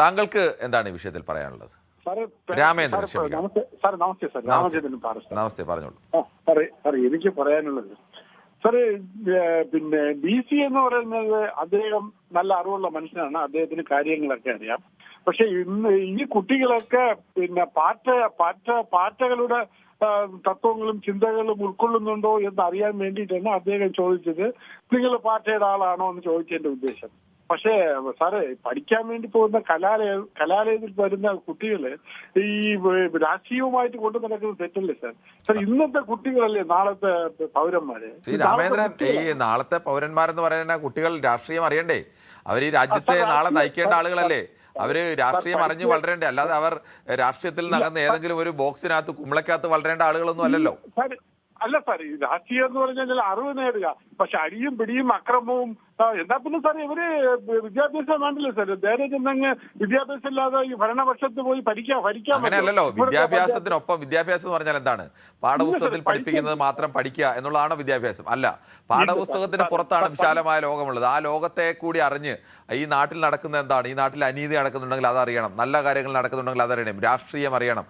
താങ്കൾക്ക് എന്താണ് ഈ വിഷയത്തിൽ പറയാനുള്ളത്? രാമേന്ദ്രൻ, ക്ഷമിക്കണം. നമസ്തേ, പറഞ്ഞോളൂ. എനിക്ക് പറയാനുള്ളത് സാറ്, പിന്നെ DC എന്ന് പറയുന്നത് അദ്ദേഹം നല്ല അറിവുള്ള മനുഷ്യനാണ്, അദ്ദേഹത്തിന് കാര്യങ്ങളൊക്കെ അറിയാം. പക്ഷെ ഇന്ന് ഈ കുട്ടികളൊക്കെ പിന്നെ പാറ്റകളുടെ തത്വങ്ങളും ചിന്തകളും ഉൾക്കൊള്ളുന്നുണ്ടോ എന്ന് അറിയാൻ വേണ്ടിയിട്ടാണ് അദ്ദേഹം ചോദിച്ചത്. നിങ്ങൾ പാറ്റയുടെ ആളാണോ എന്ന് ചോദിച്ചതിന്റെ ഉദ്ദേശം. പക്ഷേ സാറേ, പഠിക്കാൻ വേണ്ടി പോകുന്ന കലാലയത്തിൽ വരുന്ന കുട്ടികള് ഈ രാഷ്ട്രീയവുമായിട്ട് കൊണ്ടു നടക്കുന്നത് തെറ്റല്ലേ സാർ? ഇന്നത്തെ കുട്ടികളല്ലേ നാളത്തെ പൗരന്മാര്. രാമേന്ദ്രൻ, ഈ നാളത്തെ പൗരന്മാരെന്ന് പറയുന്ന കുട്ടികൾ രാഷ്ട്രീയം അറിയണ്ടേ? അവർ ഈ രാജ്യത്തെ നാളെ നയിക്കേണ്ട ആളുകളല്ലേ? അവര് രാഷ്ട്രീയം അറിഞ്ഞു വളരേണ്ടേ? അല്ലാതെ അവർ രാഷ്ട്രീയത്തിൽ നടന്ന ഏതെങ്കിലും ഒരു ബോക്സിനകത്ത് കുമ്പളക്കകത്ത് വളരേണ്ട ആളുകളൊന്നും അല്ലല്ലോ. അല്ല സാർ, ഈ രാഷ്ട്രീയം എന്ന് പറഞ്ഞാൽ അറിവ് നേടുക. പക്ഷെ അടിയും പിടിയും അക്രമവും എന്താ പിന്നെ സാർ ഇവര് വിദ്യാഭ്യാസം വേണ്ടല്ലോ സാർ? നേരെ ചെന്നങ്ങ് വിദ്യാഭ്യാസം ഇല്ലാതെ ഈ ഭരണപക്ഷത്ത് പോയി ഭരിക്കാൻ അങ്ങനെയല്ലോ. വിദ്യാഭ്യാസത്തിനൊപ്പം വിദ്യാഭ്യാസം എന്ന് പറഞ്ഞാൽ എന്താണ്? പാഠപുസ്തകത്തിൽ പഠിപ്പിക്കുന്നത് മാത്രം പഠിക്കുക എന്നുള്ളതാണോ വിദ്യാഭ്യാസം? അല്ല, പാഠപുസ്തകത്തിന് പുറത്താണ് വിശാലമായ ലോകമുള്ളത്. ആ ലോകത്തെ കൂടി അറിഞ്ഞ് ഈ നാട്ടിൽ നടക്കുന്ന എന്താണ്, ഈ നാട്ടിൽ അനീതി നടക്കുന്നുണ്ടെങ്കിൽ അതറിയണം, നല്ല കാര്യങ്ങൾ നടക്കുന്നുണ്ടെങ്കിൽ അതറിയണം, രാഷ്ട്രീയം അറിയണം,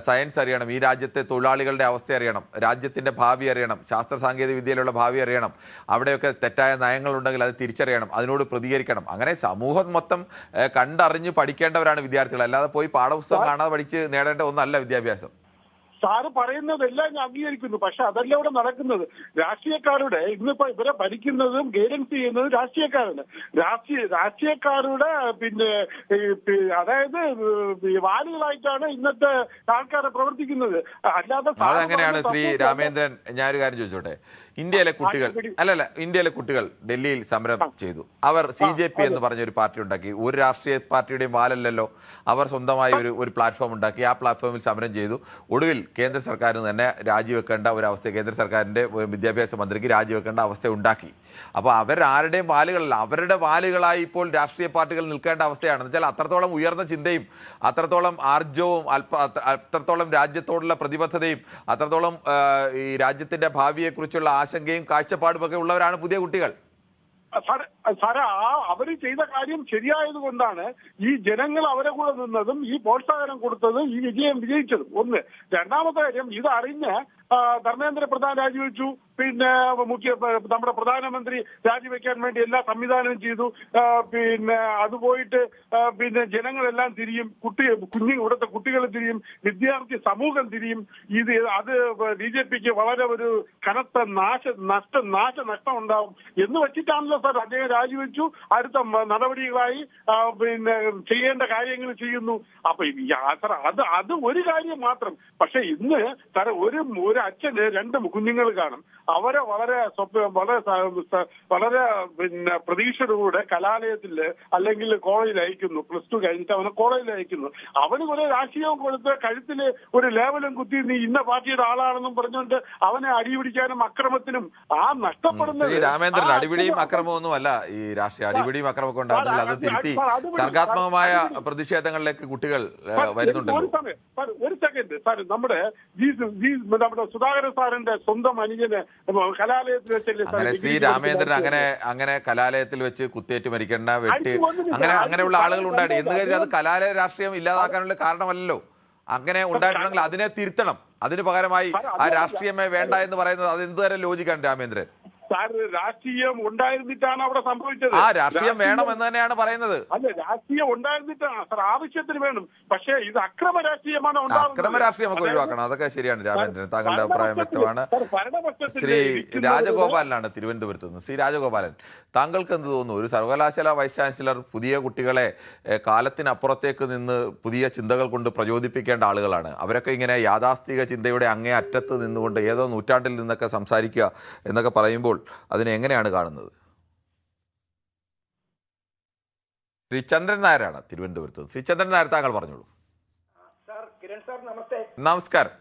സയൻസ് അറിയണം, ഈ രാജ്യത്തെ തൊഴിലാളികളുടെ അവസ്ഥ അറിയണം, രാജ്യത്തിന്റെ ഭാവി അറിയണം, ശാസ്ത്ര സാങ്കേതിക വിദ്യയിലുള്ള ഭാവി അറിയണം, അവിടെയൊക്കെ തെറ്റായ നയങ്ങളുണ്ടെങ്കിൽ അത് തിരിച്ചറിയണം, അതിനോട് പ്രതികരിക്കണം. അങ്ങനെ സമൂഹം മൊത്തം കണ്ടറിഞ്ഞ് പഠിക്കേണ്ടവരാണ് വിദ്യാർത്ഥികൾ. അല്ലാതെ പോയി പാഠപുസ്തകം കാണാതെ പഠിച്ച് നേടേണ്ട ഒന്നല്ല വിദ്യാഭ്യാസം. സാറ് പറയുന്നതെല്ലാം ഞാൻ അംഗീകരിക്കുന്നു. പക്ഷെ അതല്ല ഇവിടെ നടക്കുന്നത്. രാഷ്ട്രീയക്കാരുടെ ഇന്നിപ്പോ ഇവരെ ഭരിക്കുന്നതും ഗൈഡൻസ് ചെയ്യുന്നതും രാഷ്ട്രീയക്കാരാണ്. രാഷ്ട്രീയക്കാരുടെ പിന്നെ അതായത് വാലുകളായിട്ടാണ് ഇന്നത്തെ ആൾക്കാരെ പ്രവർത്തിക്കുന്നത്. അല്ലാതെ അതെങ്ങനെയാണ് ശ്രീ രാമേന്ദ്രൻ? ഞാനൊരു കാര്യം ചോദിച്ചോട്ടെ. ഇന്ത്യയിലെ കുട്ടികൾ ഡൽഹിയിൽ സമരം ചെയ്തു. അവർ CJP എന്ന് പറഞ്ഞൊരു പാർട്ടി ഉണ്ടാക്കി. ഒരു രാഷ്ട്രീയ പാർട്ടിയുടെയും വാലല്ലല്ലോ. അവർ സ്വന്തമായി ഒരു പ്ലാറ്റ്ഫോം ഉണ്ടാക്കി. ആ പ്ലാറ്റ്ഫോമിൽ സമരം ചെയ്തു. ഒടുവിൽ കേന്ദ്ര സർക്കാരിന് തന്നെ രാജിവെക്കേണ്ട ഒരവസ്ഥ, കേന്ദ്ര സർക്കാരിൻ്റെ വിദ്യാഭ്യാസ മന്ത്രിക്ക് രാജിവെക്കേണ്ട അവസ്ഥ ഉണ്ടാക്കി. അപ്പോൾ അവരാരുടെയും വാലുകളല്ല, അവരുടെ വാലുകളായി ഇപ്പോൾ രാഷ്ട്രീയ പാർട്ടികൾ നിൽക്കേണ്ട അവസ്ഥയാണ്. എന്ന് വെച്ചാൽ അത്രത്തോളം ഉയർന്ന ചിന്തയും അത്രത്തോളം ആർജവും അത്രത്തോളം രാജ്യത്തോടുള്ള പ്രതിബദ്ധതയും അത്രത്തോളം ഈ രാജ്യത്തിൻ്റെ ഭാവിയെക്കുറിച്ചുള്ള ആശങ്കയും കാഴ്ചപ്പാടുമൊക്കെ ഉള്ളവരാണ് പുതിയ കുട്ടികൾ. സാറേ, അവര് ചെയ്ത കാര്യം ശരിയായത് കൊണ്ടാണ് ഈ ജനങ്ങൾ അവരെ കൂടെ നിന്നതും ഈ പ്രോത്സാഹനം കൊടുത്തതും ഈ വിജയിച്ചതും. ഒന്ന്. രണ്ടാമത്തെ കാര്യം, ഇത് അറിഞ്ഞ് ധർമ്മേന്ദ്ര പ്രധാൻ രാജിവെച്ചു. പിന്നെ നമ്മുടെ പ്രധാനമന്ത്രി രാജിവെക്കാൻ വേണ്ടി എല്ലാ സംവിധാനവും ചെയ്തു. പിന്നെ അത് പോയിട്ട് പിന്നെ ജനങ്ങളെല്ലാം തിരിയും, ഇവിടുത്തെ കുട്ടികൾ തിരിയും, വിദ്യാർത്ഥി സമൂഹം തിരിയും. അത് BJPക്ക് വളരെ ഒരു കനത്ത നാശനഷ്ടം ഉണ്ടാവും എന്ന് വെച്ചിട്ടാണല്ലോ സാർ അദ്ദേഹം രാജിവെച്ചു. അടുത്ത നടപടികളായി പിന്നെ ചെയ്യേണ്ട കാര്യങ്ങൾ ചെയ്യുന്നു. അപ്പൊ സാർ അത് ഒരു കാര്യം മാത്രം. പക്ഷെ ഇന്ന് സാർ ഒരു അച്ഛന് 2 കുഞ്ഞുങ്ങൾ കാണും. അവരെ വളരെ പിന്നെ പ്രതീക്ഷയോടുകൂടെ കലാലയത്തിൽ അല്ലെങ്കിൽ കോളേജിൽ അയക്കുന്നു. +2 കഴിഞ്ഞിട്ട് അവനെ കോളേജിൽ അയക്കുന്നു. അവന് കുറെ രാഷ്ട്രീയം കൊടുത്ത് കഴുത്തിൽ ഒരു ലേബലും കുത്തി നീ ഇന്ന പാർട്ടിയുടെ ആളാണെന്നും പറഞ്ഞുകൊണ്ട് അവനെ അടിപിടിക്കാനും അക്രമത്തിനും നഷ്ടപ്പെടുന്നത്. രാമേന്ദ്രൻ, അടിപിടിയും അക്രമമൊന്നും അല്ല ഈ രാഷ്ട്രീയ. അടിപിടിയും അക്രമമൊക്കെ ഉണ്ടാകുന്നില്ല. അത് തിരുത്തി സർഗാത്മകമായ പ്രതിഷേധങ്ങളിലേക്ക് കുട്ടികൾ വരുന്നുണ്ടല്ലോ. ഒരു സെക്കൻഡ് സാർ, നമ്മുടെ സുധാകരൻ സാറിന്റെ സ്വന്തം അനുജന് കലാലയത്തിൽ വെച്ചല്ലേ ശ്രീ രാമേന്ദ്രൻ അങ്ങനെ കലാലയത്തിൽ വെച്ച് കുത്തേറ്റ് മരിക്കേണ്ട വെട്ടി അങ്ങനെയുള്ള ആളുകൾ ഉണ്ടായിട്ട് എന്ന് കരുതി അത് കലാലയ രാഷ്ട്രീയം ഇല്ലാതാക്കാനുള്ള കാരണമല്ലല്ലോ. അങ്ങനെ ഉണ്ടായിട്ടുണ്ടെങ്കിൽ അതിനെ തിരുത്തണം. അതിന് പകരമായി ആ രാഷ്ട്രീയമേ വേണ്ട എന്ന് പറയുന്നത് അത് എന്തുതരം ലോജിക്കാണ് രാമേന്ദ്രൻ? സാർ, രാഷ്ട്രീയം ഉണ്ടായിരുന്നിട്ടാണ് അവിടെ സംഭവിച്ചത്. ആ രാഷ്ട്രീയം വേണം എന്ന് തന്നെയാണ് പറയുന്നത്. അല്ല, രാഷ്ട്രീയം ഉണ്ടായിരുന്നിട്ടാണ് സാർ, ആവശ്യത്തിന് വേണം. പക്ഷേ ഇത് അക്രമ രാഷ്ട്രീയമാണ്. അക്രമ രാഷ്ട്രീയമൊക്കെ ഒഴിവാക്കണം. അതൊക്കെ ശരിയാണ് രാമേന്ദ്രൻ, താങ്കളുടെ അഭിപ്രായം വ്യക്തമാണ്. ശ്രീ രാജഗോപാലനാണ് തിരുവനന്തപുരത്ത് നിന്ന്. ശ്രീ രാജഗോപാലൻ, താങ്കൾക്ക് എന്ത് തോന്നുന്നു? ഒരു സർവകലാശാല വൈസ് ചാൻസലർ പുതിയ കുട്ടികളെ കാലത്തിനപ്പുറത്തേക്ക് നിന്ന് പുതിയ ചിന്തകൾ കൊണ്ട് പ്രചോദിപ്പിക്കേണ്ട ആളുകളാണ്. അവരൊക്കെ ഇങ്ങനെ യാഥാസ്ഥിക ചിന്തയുടെ അങ്ങേ അറ്റത്ത് നിന്നുകൊണ്ട് ഏതോ നൂറ്റാണ്ടിൽ നിന്നൊക്കെ സംസാരിക്കുക എന്നൊക്കെ പറയുമ്പോൾ അതിനെ എങ്ങനെയാണ് കാണുന്നത്? ശ്രീ ചന്ദ്രൻ നായരാണ് തിരുവനന്തപുരത്ത്. ശ്രീ ചന്ദ്രൻ നായർ, താങ്കൾ പറഞ്ഞോളൂ. സാർ, കിരൺ സാർ, നമസ്തേ. നമസ്കാരം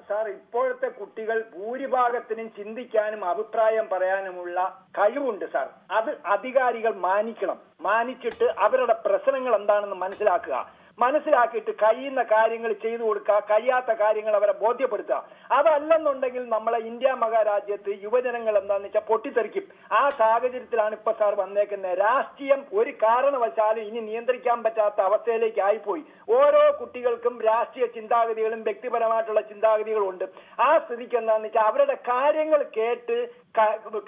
സാർ. ഇപ്പോഴത്തെ കുട്ടികൾ ഭൂരിഭാഗത്തിനും ചിന്തിക്കാനും അഭിപ്രായം പറയാനുമുള്ള കഴിവുണ്ട് സാർ. അത് അധികാരികൾ മാനിക്കണം. മാനിച്ചിട്ട് അവരുടെ പ്രശ്നങ്ങൾ എന്താണെന്ന് മനസ്സിലാക്കുക. മനസ്സിലാക്കിയിട്ട് കഴിയുന്ന കാര്യങ്ങൾ ചെയ്തു കൊടുക്കുക, കഴിയാത്ത കാര്യങ്ങൾ അവരെ ബോധ്യപ്പെടുത്തുക. അതല്ലെന്നുണ്ടെങ്കിൽ നമ്മളെ ഇന്ത്യ മഹാരാജ്യത്ത് യുവജനങ്ങൾ എന്താണെന്ന് വെച്ചാൽ പൊട്ടിത്തെറിക്കും. ആ സാഹചര്യത്തിലാണ് ഇപ്പൊ സാർ വന്നേക്കുന്നത്. രാഷ്ട്രീയം ഒരു കാരണവശാലും ഇനി നിയന്ത്രിക്കാൻ പറ്റാത്ത അവസ്ഥയിലേക്ക് ആയിപ്പോയി. ഓരോ കുട്ടികൾക്കും രാഷ്ട്രീയ ചിന്താഗതികളും വ്യക്തിപരമായിട്ടുള്ള ചിന്താഗതികളും ഉണ്ട്. ആ സ്ഥിതിക്ക് എന്താണെന്ന് വെച്ചാൽ അവരുടെ കാര്യങ്ങൾ കേട്ട്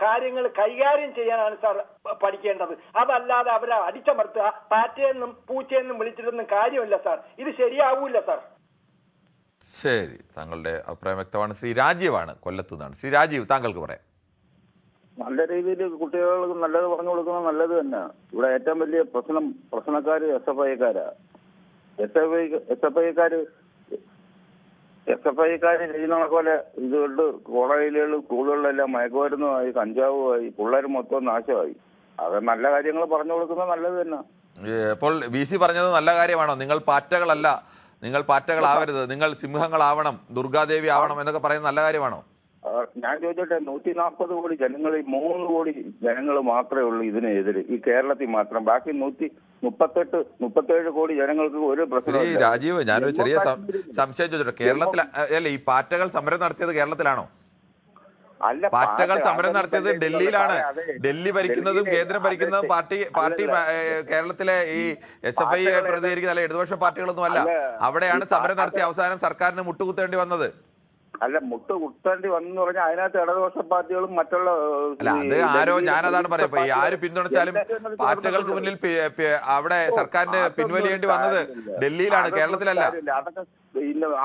കാര്യങ്ങൾ കൈകാര്യം ചെയ്യാനാണ് സാർ പഠിക്കേണ്ടത്. അതല്ലാതെ അവരെ അടിച്ചമർത്തുക, പാറ്റയെന്നും പൂച്ചയെന്നും വിളിച്ചിട്ടൊന്നും കാര്യമില്ല സാർ. ഇത് ശരിയാവൂല സാർ. ശരി, താങ്കളുടെ അഭിപ്രായം വ്യക്തമാണ്. ശ്രീ രാജീവാണ് കൊല്ലത്തു നിന്നാണ്. ശ്രീ രാജീവ്, താങ്കൾക്ക് പറയാം. നല്ല രീതിയിൽ കുട്ടികൾക്ക് നല്ലത് പറഞ്ഞു കൊടുക്കുന്നത് നല്ലത് തന്നെ. ഇവിടെ ഏറ്റവും വലിയ പ്രശ്നക്കാര് SFIക്കാരാ. SFIക്കാര് ചെയ്യുന്ന പോലെ ഇതുകൊണ്ട് കോളേജുകളിലും സ്കൂളുകളിലെല്ലാം മയക്കുമരുന്നുമായി, കഞ്ചാവുമായി, പിള്ളേർ മൊത്തം നാശമായി. അത് നല്ല കാര്യങ്ങൾ പറഞ്ഞു കൊടുക്കുന്നത് നല്ലത് തന്നെ. ഇപ്പോൾ VC പറഞ്ഞത് നല്ല കാര്യമാണോ? നിങ്ങൾ പാറ്റകളല്ല, നിങ്ങൾ പാറ്റകളാവരുത്, നിങ്ങൾ സിംഹങ്ങളാവണം, ദുർഗാദേവി ആവണം എന്നൊക്കെ പറയുന്നത് നല്ല കാര്യമാണോ? ഞാൻ ചോദിച്ചോട്ടെ, 140 കോടി ജനങ്ങളിൽ 3 കോടി ജനങ്ങൾ മാത്രമേ ഉള്ളൂ ഇതിനെതിരെ ഈ കേരളത്തിൽ മാത്രം. ബാക്കി 137 കോടി ജനങ്ങൾക്ക് ഒരു പ്രശ്നം. രാജീവ്, ഞാനൊരു ചെറിയ സംശയം ചോദിച്ചോട്ടെ. കേരളത്തിൽ അല്ല ഈ പാറ്റകൾ സമരം നടത്തിയത് കേരളത്തിലാണോ? അല്ല, പാറ്റകൾ സമരം നടത്തിയത് ഡൽഹിയിലാണ്. ഡൽഹി ഭരിക്കുന്നതും കേന്ദ്രം ഭരിക്കുന്നതും പാർട്ടി കേരളത്തിലെ ഈ SFI പ്രതികരിക്കുന്ന അല്ല ഇടതുപക്ഷ പാർട്ടികളൊന്നും അല്ല. അവിടെയാണ് സമരം നടത്തി അവസാനം സർക്കാരിന് മുട്ടുകുത്തേണ്ടി വന്നത്. അല്ല, മുട്ടുകുത്തേണ്ടി വന്നെന്ന് പറഞ്ഞാൽ അതിനകത്ത് ഇടതുപക്ഷ പാർട്ടികളും മറ്റുള്ള അല്ല, അത് ആരോ, ഞാനതാണ് പറയാം. ഈ ആര് പിന്തുണച്ചാലും പാർട്ടികൾക്ക് മുന്നിൽ അവിടെ സർക്കാരിന് പിൻവലിയേണ്ടി വന്നത് ഡൽഹിയിലാണ്, കേരളത്തിലല്ല. അതൊക്കെ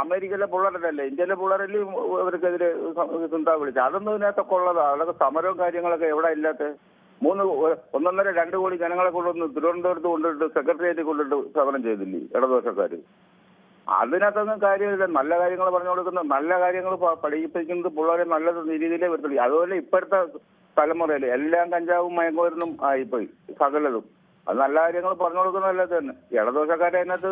അമേരിക്കയിലെ പിള്ളേരല്ലേ, ഇന്ത്യയിലെ പിള്ളേരല്ലേ ഇവർക്കെതിരെ ചിന്ത വിളിച്ചത്. അതൊന്നും ഇതിനകത്തൊക്കെ ഉള്ളതാണ്. അതൊക്കെ സമരവും കാര്യങ്ങളൊക്കെ എവിടെ ഇല്ലാത്ത 1.5-2 കോടി ജനങ്ങളെ കൊണ്ടുവന്ന് തിരുവനന്തപുരത്ത് കൊണ്ടിട്ട് സെക്രട്ടേറിയറ്റിൽ കൊണ്ടിട്ട് സമരം ചെയ്തില്ലേ ഇടതുപക്ഷക്കാര്? അതിനകത്തൊന്നും കാര്യമില്ല. നല്ല കാര്യങ്ങൾ പറഞ്ഞു കൊടുക്കുന്നത്, നല്ല കാര്യങ്ങൾ പഠിപ്പിക്കുന്നത് പിള്ളേരെ നല്ല രീതിയിലേ വരുത്തുള്ളൂ. അതുപോലെ ഇപ്പോഴത്തെ തലമുറയിൽ എല്ലാം കഞ്ചാവും മയക്കുമരുന്നും ആയിപ്പോയി സകലതും. അത് നല്ല കാര്യങ്ങൾ പറഞ്ഞു കൊടുക്കുന്നതല്ല തന്നെ. ഇടതുപക്ഷക്കാരെ അതിനകത്ത്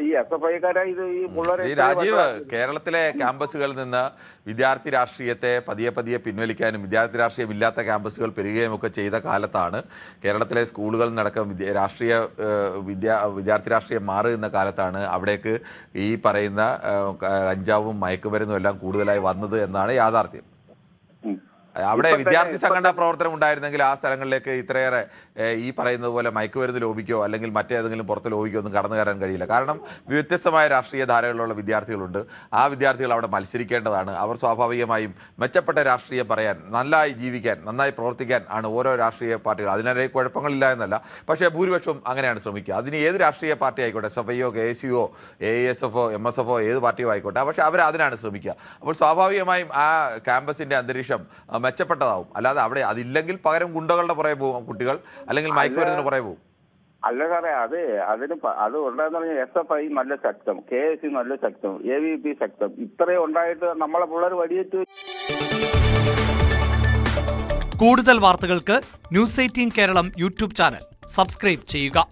ഈ SFIക്കാരായി ഇത് ഈ പിള്ളേരെ. രാജീവ്, കേരളത്തിലെ ക്യാമ്പസുകളിൽ നിന്ന് വിദ്യാർത്ഥി രാഷ്ട്രീയത്തെ പതിയെ പിൻവലിക്കാനും വിദ്യാർത്ഥി രാഷ്ട്രീയം ഇല്ലാത്ത ക്യാമ്പസുകൾ പെരുകുകയും ഒക്കെ ചെയ്ത കാലത്താണ് കേരളത്തിലെ സ്കൂളുകളിൽ നടക്കം വിദ്യാർത്ഥി രാഷ്ട്രീയം മാറുന്ന കാലത്താണ് അവിടേക്ക് ഈ പറയുന്ന കഞ്ചാവും മയക്കുമരുന്നും എല്ലാം കൂടുതലായി വന്നത് എന്നാണ് യാഥാർത്ഥ്യം. അവിടെ വിദ്യാർത്ഥി സംഘടനാ പ്രവർത്തനം ഉണ്ടായിരുന്നെങ്കിൽ ആ സ്ഥലങ്ങളിലേക്ക് ഇത്രയേറെ ഈ പറയുന്നത് പോലെ മയക്കുമരുന്ന് ലോബിക്കോ അല്ലെങ്കിൽ മറ്റേതെങ്കിലും പുറത്ത് ലോബിക്കോ ഒന്നും കടന്നു കയറാൻ കഴിയില്ല. കാരണം വ്യത്യസ്തമായ രാഷ്ട്രീയ ധാരകളുള്ള വിദ്യാർത്ഥികളുണ്ട്. ആ വിദ്യാർത്ഥികൾ അവിടെ മത്സരിക്കേണ്ടതാണ്. അവർ സ്വാഭാവികമായും മെച്ചപ്പെട്ട രാഷ്ട്രീയം പറയാൻ, നന്നായി ജീവിക്കാൻ, നന്നായി പ്രവർത്തിക്കാൻ ആണ് ഓരോ രാഷ്ട്രീയ പാർട്ടികൾ. അതിനിടെ കുഴപ്പങ്ങളില്ല എന്നല്ല, പക്ഷേ ഭൂരിപക്ഷവും അങ്ങനെയാണ് ശ്രമിക്കുക. അതിന് ഏത് രാഷ്ട്രീയ പാർട്ടി ആയിക്കോട്ടെ, SFIയോ KSUO ASFോ MSFോ ഏത് പാർട്ടിയോ ആയിക്കോട്ടെ, പക്ഷേ അതിനാണ് ശ്രമിക്കുക. അപ്പോൾ സ്വാഭാവികമായും ആ ക്യാമ്പസിൻ്റെ അന്തരീക്ഷം മെച്ചപ്പെട്ടതാവും. അല്ലാതെ അവിടെ അതില്ലെങ്കിൽ പകരം ഗുണ്ടകളുടെ പുറകെ പോകും കുട്ടികൾ, അല്ലെങ്കിൽ മയക്കുമരുന്നിന് പുറകെ പോകും. അല്ല സാറേ, അത് ഉണ്ടായെന്ന് പറഞ്ഞാൽ SFI നല്ല ശക്തം, KSU നല്ല ശക്തം, AVP ശക്തം, ഇത്രയും ഉണ്ടായിട്ട് നമ്മളെ പിള്ളേർ വടിയേറ്റ്. കൂടുതൽ വാർത്തകൾക്ക് News 18 Keralam YouTube channel subscribe ചെയ്യുക.